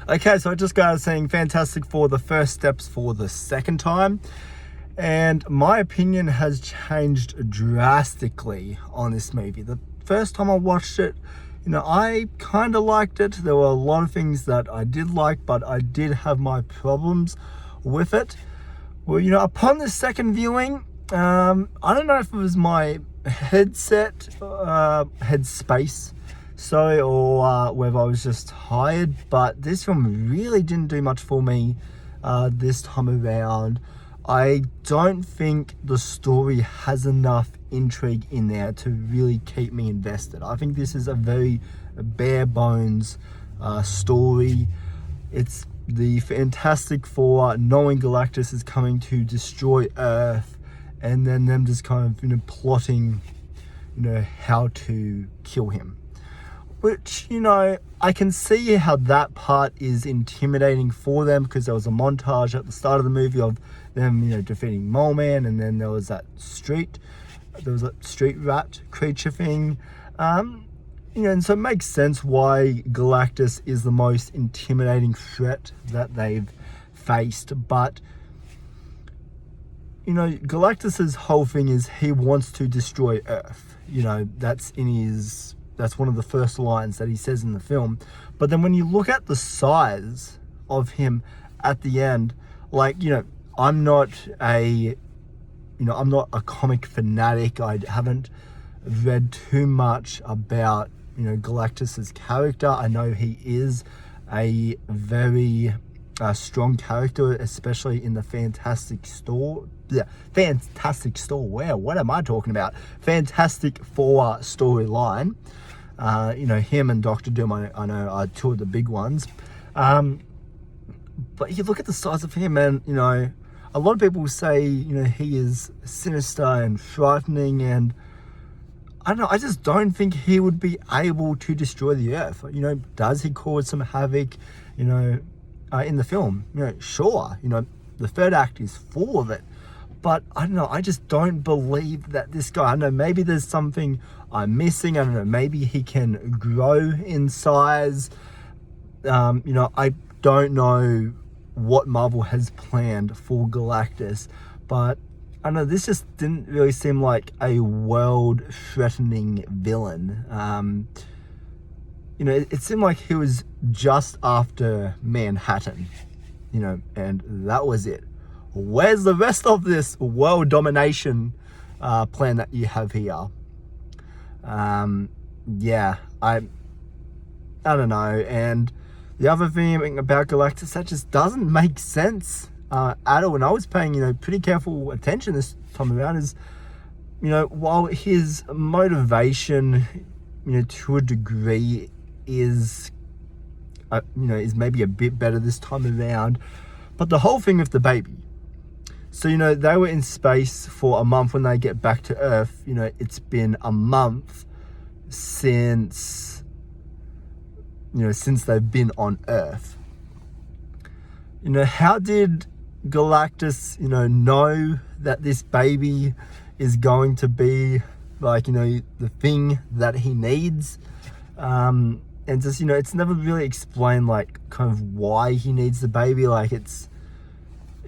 Okay, so I just got saying Fantastic Four, the first steps for the second time. And my opinion has changed drastically on this movie. The first time I watched it, I kind of liked it. There were a lot of things that I did like, but I did have my problems with it. Well, upon the second viewing, I don't know if it was my headspace, or whether I was just tired, but this film really didn't do much for me this time around. I don't think the story has enough intrigue in there to really keep me invested. I think this is a very bare bones story. It's the Fantastic Four knowing Galactus is coming to destroy Earth, and then them just kind of plotting how to kill him, which I can see how that part is intimidating for them, because there was a montage at the start of the movie of them defeating Mole Man, and then there was that street rat creature thing, and so it makes sense why Galactus is the most intimidating threat that they've faced. But Galactus's whole thing is he wants to destroy Earth. That's one of the first lines that he says in the film. But then when you look at the size of him at the end, I'm not a comic fanatic. I haven't read too much about Galactus's character. I know he is a very strong character, especially in the Fantastic Four. What am I talking about? Fantastic Four storyline. Him and Doctor Doom, I know, are two of the big ones. But you look at the size of him, and a lot of people say he is sinister and frightening, and I don't know, I just don't think he would be able to destroy the Earth. Does he cause some havoc in the film? Sure, the third act is full of it, but I don't know, I just don't believe that this guy, I don't know, maybe there's something I'm missing. I don't know, maybe he can grow in size. I don't know what Marvel has planned for Galactus, but I don't know, this just didn't really seem like a world-threatening villain. It seemed like he was just after Manhattan, and that was it. Where's the rest of this world domination plan that you have here? I don't know. And the other thing about Galactus that just doesn't make sense at all, and I was paying pretty careful attention this time around, is while his motivation to a degree is maybe a bit better this time around, but the whole thing with the baby. So they were in space for a month. When they get back to Earth, it's been a month since they've been on Earth. How did Galactus know that this baby is going to be the thing that he needs? And just it's never really explained kind of why he needs the baby. It's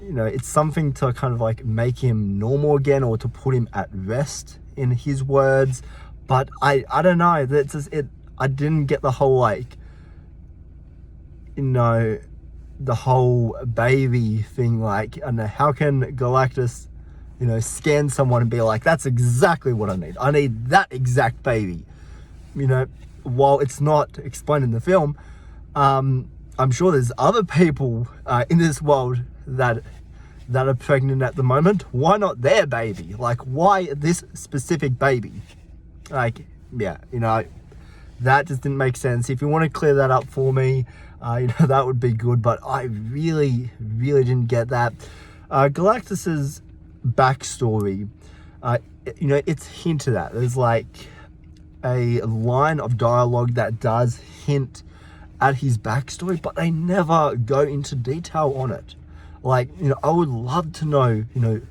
it's something to kind of make him normal again, or to put him at rest, in his words. But I don't know, that's just it. I didn't get the whole the whole baby thing. I don't know, how can Galactus scan someone and be like, that's exactly what I need that exact baby? While it's not explained in the film, I'm sure there's other people in this world that are pregnant at the moment. Why not their baby? Why this specific baby? That just didn't make sense. If you want to clear that up for me, that would be good. But I really, really didn't get that. Galactus's backstory, it's hinted at. There's a line of dialogue that does hint at his backstory, but they never go into detail on it. I would love to know,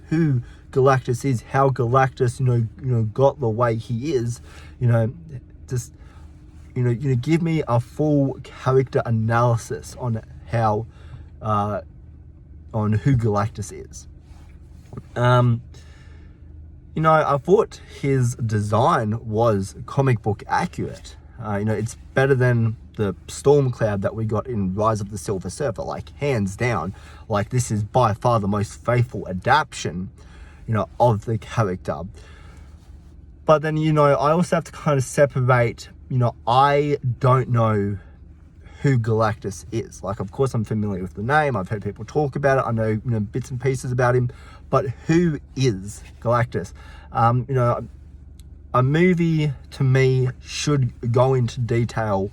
who Galactus is, how Galactus, got the way he is, just, give me a full character analysis on how, on who Galactus is. I thought his design was comic book accurate. It's better than the Stormcloud that we got in Rise of the Silver Surfer, like hands down. Like, this is by far the most faithful adaptation, of the character. But then, I also have to kind of separate, I don't know who Galactus is. Like, of course, I'm familiar with the name. I've heard people talk about it. I know, bits and pieces about him. But who is Galactus? A movie, to me, should go into detail,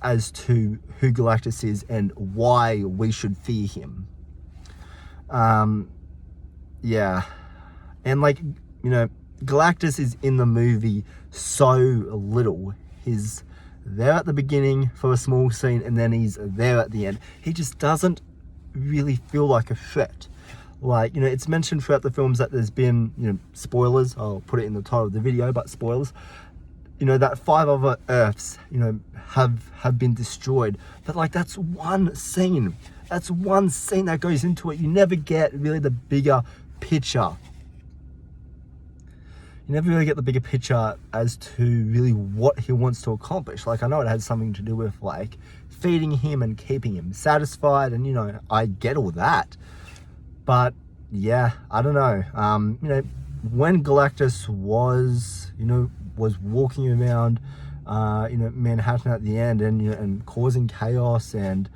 as to who Galactus is and why we should fear him. Yeah. And, Galactus is in the movie so little. He's there at the beginning for a small scene, and then he's there at the end. He just doesn't really feel like a threat. It's mentioned throughout the films that there's been, spoilers, I'll put it in the title of the video, but spoilers, that 5 other Earths, have been destroyed. But, that's one scene. That's one scene that goes into it. You never get really the bigger picture. You never really get the bigger picture as to really what he wants to accomplish. I know it has something to do with, feeding him and keeping him satisfied, and, I get all that. But, yeah, I don't know. When Galactus was walking around, Manhattan at the end and causing chaos and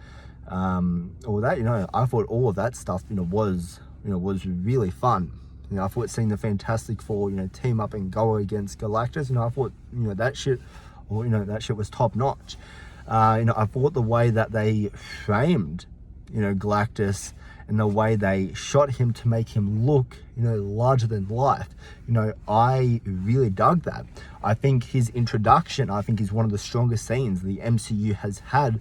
all that, I thought all of that stuff, was really fun. I thought seeing the Fantastic Four, team up and go against Galactus, I thought, that shit was top notch. I thought the way that they framed, Galactus, and the way they shot him to make him look, larger than life, I really dug that. I think his introduction, is one of the strongest scenes the MCU has had,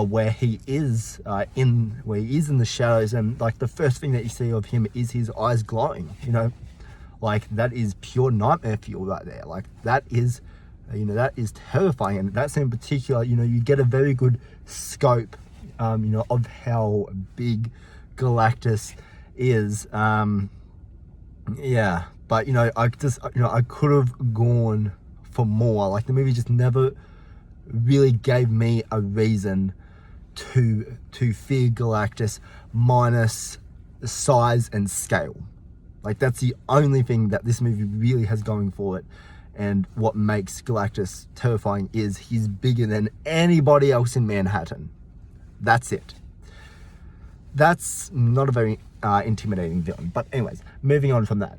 where he is in the shadows, and the first thing that you see of him is his eyes glowing. That is pure nightmare fuel right there. That is terrifying, and that scene in particular, you get a very good scope, of how big Galactus is. Yeah, but I could have gone for more. The movie just never really gave me a reason to fear Galactus, minus size and scale. That's the only thing that this movie really has going for it. And what makes Galactus terrifying is he's bigger than anybody else in Manhattan. That's it. That's not a very intimidating villain. But anyways, moving on from that.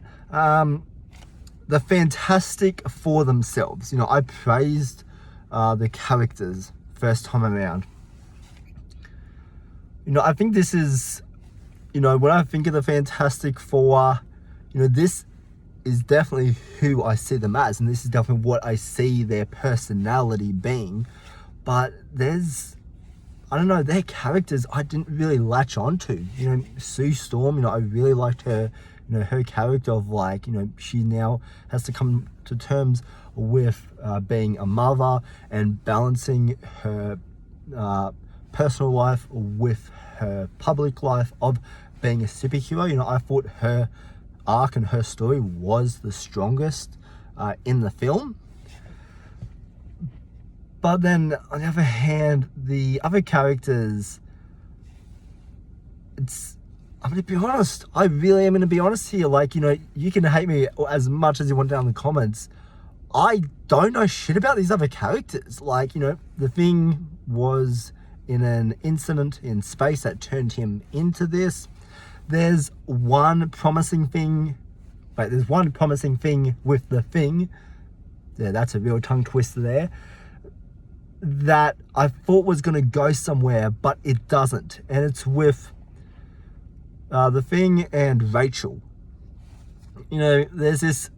The Fantastic Four themselves. I praised the characters first time around. I think this is, when I think of the Fantastic Four, this is definitely who I see them as, and this is definitely what I see their personality being. But there's, their characters I didn't really latch onto. Sue Storm, I really liked her, her character of she now has to come to terms with being a mother and balancing her personal life with her public life of being a superhero. I thought her arc and her story was the strongest in the film. But then, on the other hand, the other characters, I'm going to be honest. I really am going to be honest here. You can hate me as much as you want down in the comments. I don't know shit about these other characters. The Thing was in an incident in space that turned him into this. There's one promising thing with the Thing. Yeah, that's a real tongue twister there. That I thought was going to go somewhere, but it doesn't. And it's with the Thing and Rachel. There's this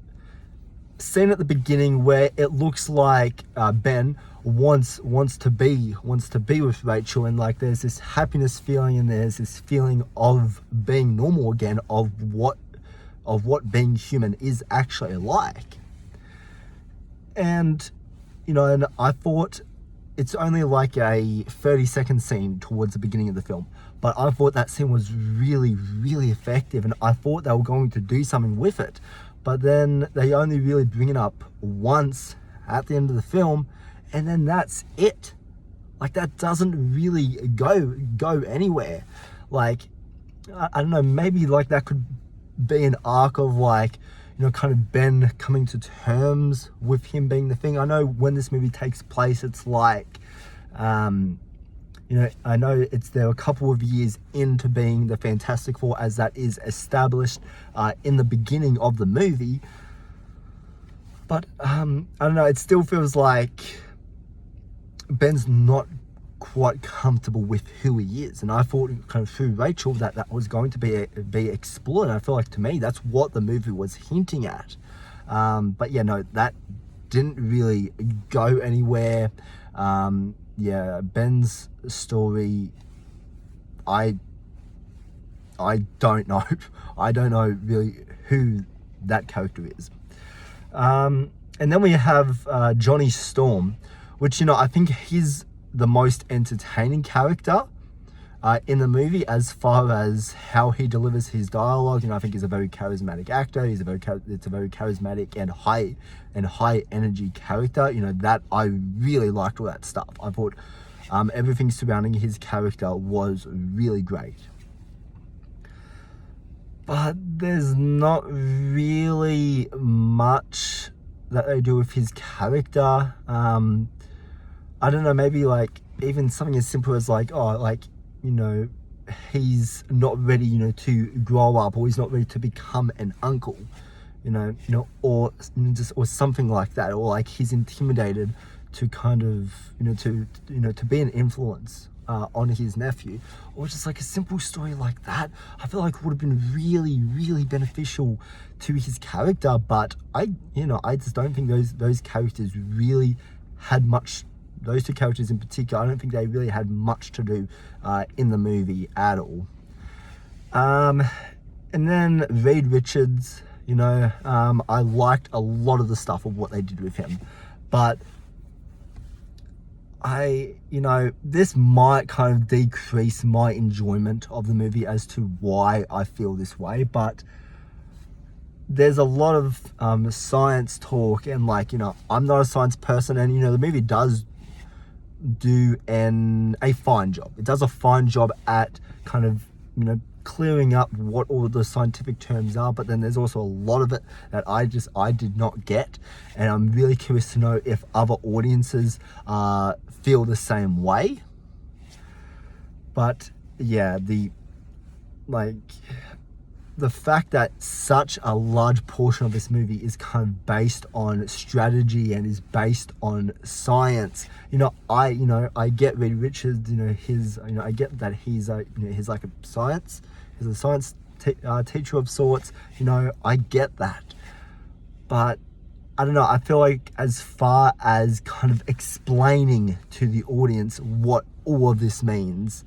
scene at the beginning where it looks like Ben wants to be with Rachel, and there's this happiness feeling, and there's this feeling of being normal again, of what being human is actually like. And and I thought it's only like a 30-second scene towards the beginning of the film, but I thought that scene was really, really effective, and I thought they were going to do something with it. But then they only really bring it up once at the end of the film, and then that's it. Like, that doesn't really go anywhere. Like, I don't know, maybe like that could be an arc of like, kind of Ben coming to terms with him being the Thing. I know when this movie takes place, it's like, I know they're a couple of years into being the Fantastic Four, as that is established in the beginning of the movie. But I don't know, it still feels like Ben's not quite comfortable with who he is, and I thought kind of through Rachel that was going to be explored, and I feel like, to me, that's what the movie was hinting at. But yeah, no, that didn't really go anywhere. Ben's story, I don't know. I don't know really who that character is. And then we have Johnny Storm, which, I think he's the most entertaining character in the movie, as far as how he delivers his dialogue. I think he's a very charismatic actor. It's a very charismatic and high energy character. That I really liked all that stuff. I thought everything surrounding his character was really great. But there's not really much that they do with his character. I don't know, maybe like even something as simple as like, he's not ready, to grow up, or he's not ready to become an uncle, or something like that, or like he's intimidated to kind of, to be an influence on his nephew, or just like a simple story like that. I feel like would have been really, really beneficial to his character, but I just don't think those characters really had much. Those two characters in particular, I don't think they really had much to do in the movie at all. And then Reed Richards, I liked a lot of the stuff of what they did with him, but this might kind of decrease my enjoyment of the movie as to why I feel this way, but there's a lot of science talk, and like, I'm not a science person, and the movie does do a fine job. It does a fine job at kind of, clearing up what all the scientific terms are, but then there's also a lot of it that I did not get, and I'm really curious to know if other audiences feel the same way. But yeah, the fact that such a large portion of this movie is kind of based on strategy and is based on science. I get Reed Richards, I get that he's like a science, he's a science teacher of sorts, I get that. But I don't know, I feel like as far as kind of explaining to the audience what all of this means,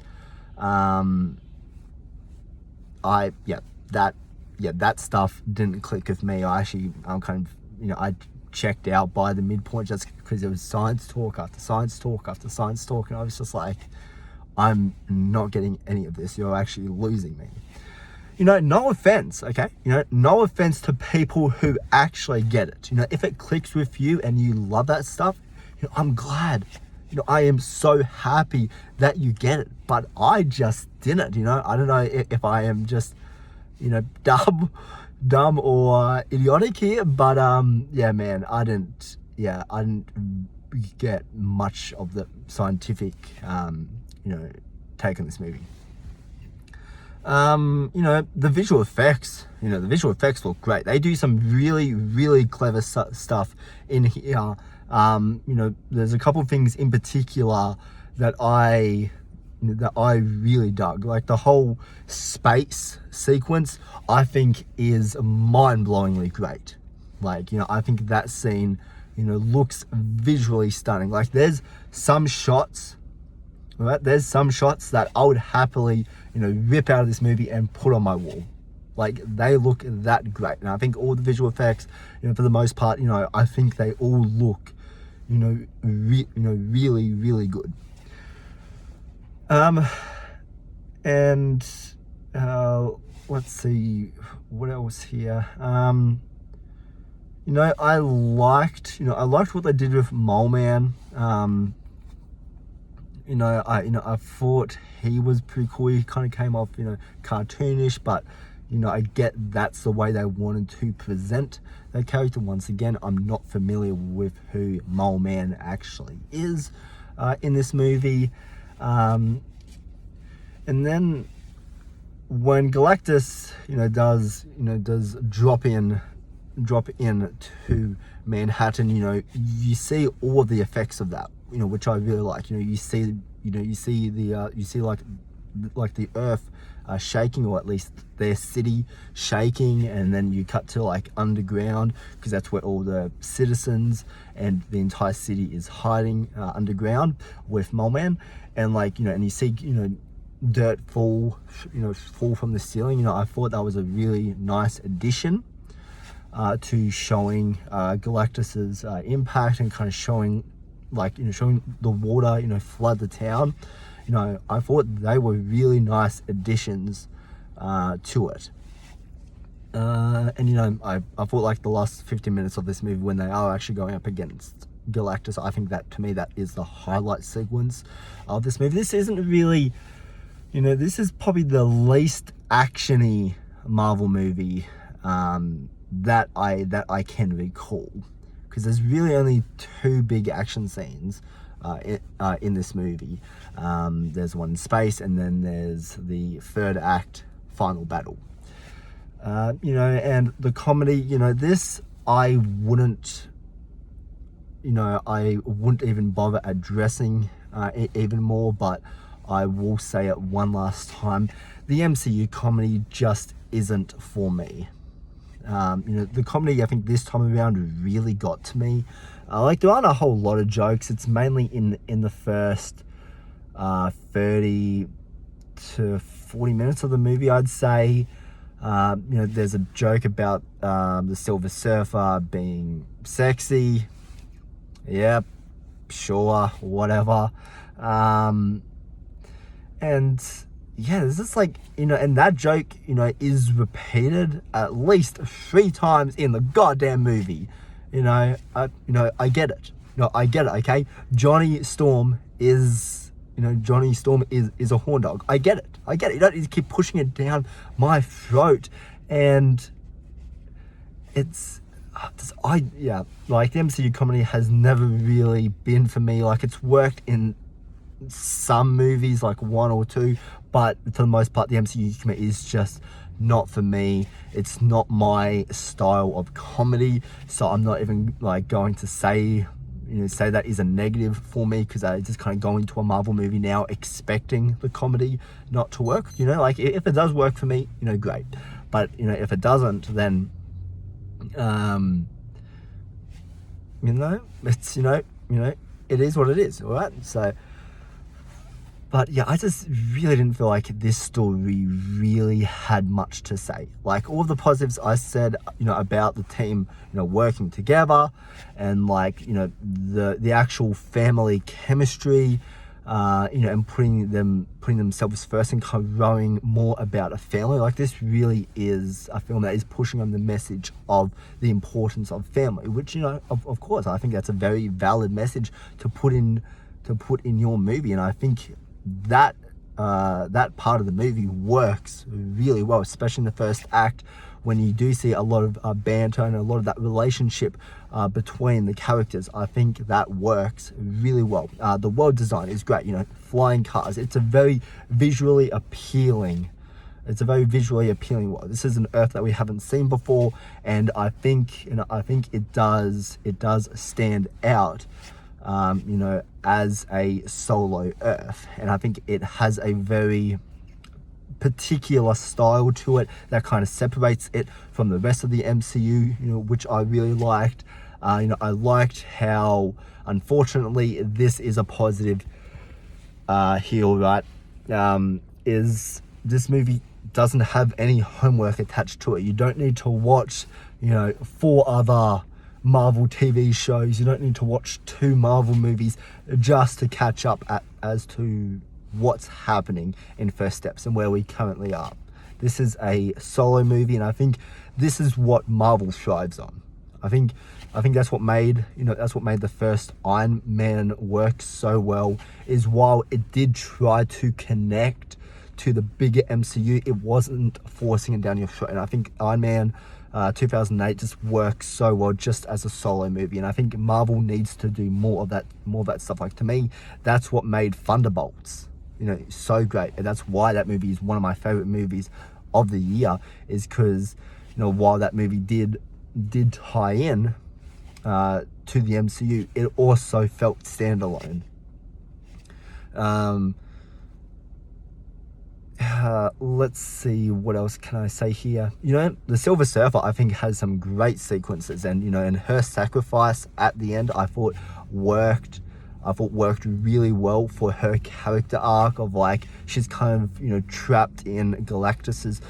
that stuff didn't click with me. I'm kind of, I checked out by the midpoint just because there was science talk after science talk after science talk, and I was just like, I'm not getting any of this. You're actually losing me. No offense, okay? No offense to people who actually get it. If it clicks with you and you love that stuff, I'm glad. I am so happy that you get it, but I just didn't. I don't know if I am just, dumb or idiotic here, but yeah, man, I didn't get much of the scientific take on this movie. The visual effects, look great. They do some really, really clever stuff in here. There's a couple of things in particular that I really dug. Like the whole space sequence, I think is mind-blowingly great. Like, I think that scene, looks visually stunning. Like there's some shots, right? There's some shots that I would happily, rip out of this movie and put on my wall. Like they look that great. And I think all the visual effects, for the most part, I think they all look, really, really good. And let's see what else here. I liked what they did with Mole Man. I thought he was pretty cool. He kind of came off, cartoonish, but I get that's the way they wanted to present their character. Once again, I'm not familiar with who Mole Man actually is in this movie. And then when Galactus, does drop in to Manhattan, you see all of the effects of that, which I really like. You see like the earth shaking, or at least their city shaking, and then you cut to like underground, because that's where all the citizens and the entire city is hiding underground with Mole Man, and and you see dirt fall from the ceiling. I thought that was a really nice addition to showing Galactus's impact, and kind of showing the water flood the town. I thought they were really nice additions to it. And I thought like the last 15 minutes of this movie, when they are actually going up against Galactus, I think that to me that is the highlight sequence of this movie. This isn't really, this is probably the least actiony Marvel movie that I can recall, because there's really only two big action scenes in this movie. There's one in space, and then there's the third act final battle. And the comedy, this I wouldn't even bother addressing even more, but I will say it one last time: the MCU comedy just isn't for me. The comedy, I think this time around, really got to me. There aren't a whole lot of jokes. It's mainly in the first 30 to 40 minutes of the movie, I'd say. There's a joke about the Silver Surfer being sexy. Yep, sure, whatever. And yeah, there's just and that joke, is repeated at least 3 times in the goddamn movie. I get it. I get it, okay? Johnny Storm is a horn dog. I get it. You don't need to keep pushing it down my throat. And it's, the MCU comedy has never really been for me. It's worked in some movies, like 1 or 2, but for the most part, the MCU comedy is just not for me. It's not my style of comedy, so I'm not even going to say that is a negative for me, because I just kind of go into a Marvel movie now expecting the comedy not to work. If it does work for me, great, but if it doesn't, then it's it is what it is, all right? So, but yeah, I just really didn't feel like this story really had much to say. All of the positives I said, about the team, working together, and the actual family chemistry, and putting themselves first, and kind of growing more about a family. This really is a film that is pushing on the message of the importance of family, which, of course, I think that's a very valid message to put in your movie. And I think that part of the movie works really well, especially in the first act, when you do see a lot of banter and a lot of that relationship between the characters. I think that works really well. The world design is great, flying cars. It's a very visually appealing world. This is an Earth that we haven't seen before, and I think it does stand out, as a solo Earth. And I think it has a very particular style to it that kind of separates it from the rest of the MCU, which I really liked. I liked how, unfortunately, this is a positive heel, right? Is this movie doesn't have any homework attached to it. You don't need to watch, 4 other Marvel TV shows. You don't need to watch 2 Marvel movies just to catch up as to what's happening in First Steps and where we currently are. This is a solo movie, and I think this is what Marvel strives on. I think that's what made the first Iron Man work so well, is while it did try to connect to the bigger MCU, it wasn't forcing it down your throat. And I think Iron Man 2008 just works so well just as a solo movie, and I think Marvel needs to do more of that stuff. Like, to me, that's what made Thunderbolts, so great, and that's why that movie is one of my favorite movies of the year, is because, while that movie did tie in to the MCU, it also felt standalone. Let's see, what else can I say here? The Silver Surfer, I think, has some great sequences, and her sacrifice at the end, I thought worked really well for her character arc of, like, she's kind of trapped in Galactus's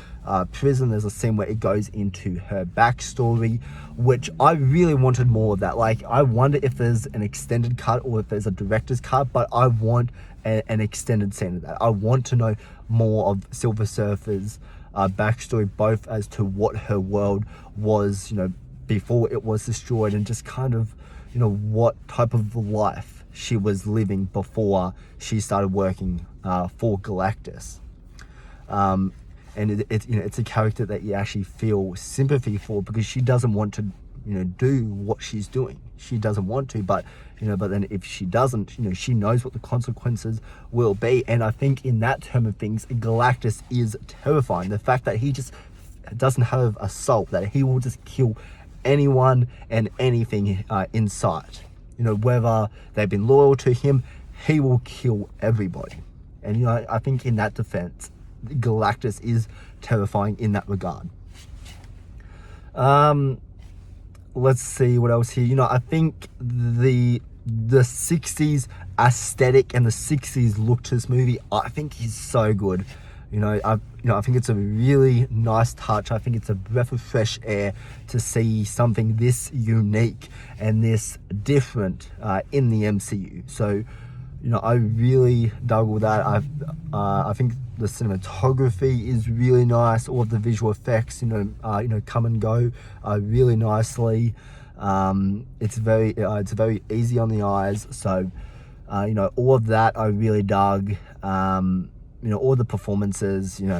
prison. There's a scene where it goes into her backstory, which I really wanted more of that. Like, I wonder if there's an extended cut or if there's a director's cut, but I want an extended scene of that. I want to know more of Silver Surfer's backstory, both as to what her world was, before it was destroyed, and just kind of, what type of life she was living before she started working for Galactus. And it's a character that you actually feel sympathy for, because she doesn't want to do what she's doing. She doesn't want to, but then if she doesn't, she knows what the consequences will be. And I think in that term of things, Galactus is terrifying. The fact that he just doesn't have a soul, that he will just kill anyone and anything in sight. Whether they've been loyal to him, he will kill everybody. And I think in that defense, Galactus is terrifying in that regard. Let's see what else here. I think the 60s aesthetic and the 60s look to this movie, I think is so good. I think it's a really nice touch. I think it's a breath of fresh air to see something this unique and this different in the MCU. So, I really dug all that. I think the cinematography is really nice. All of the visual effects, come and go really nicely. It's very easy on the eyes. So, all of that I really dug. All the performances,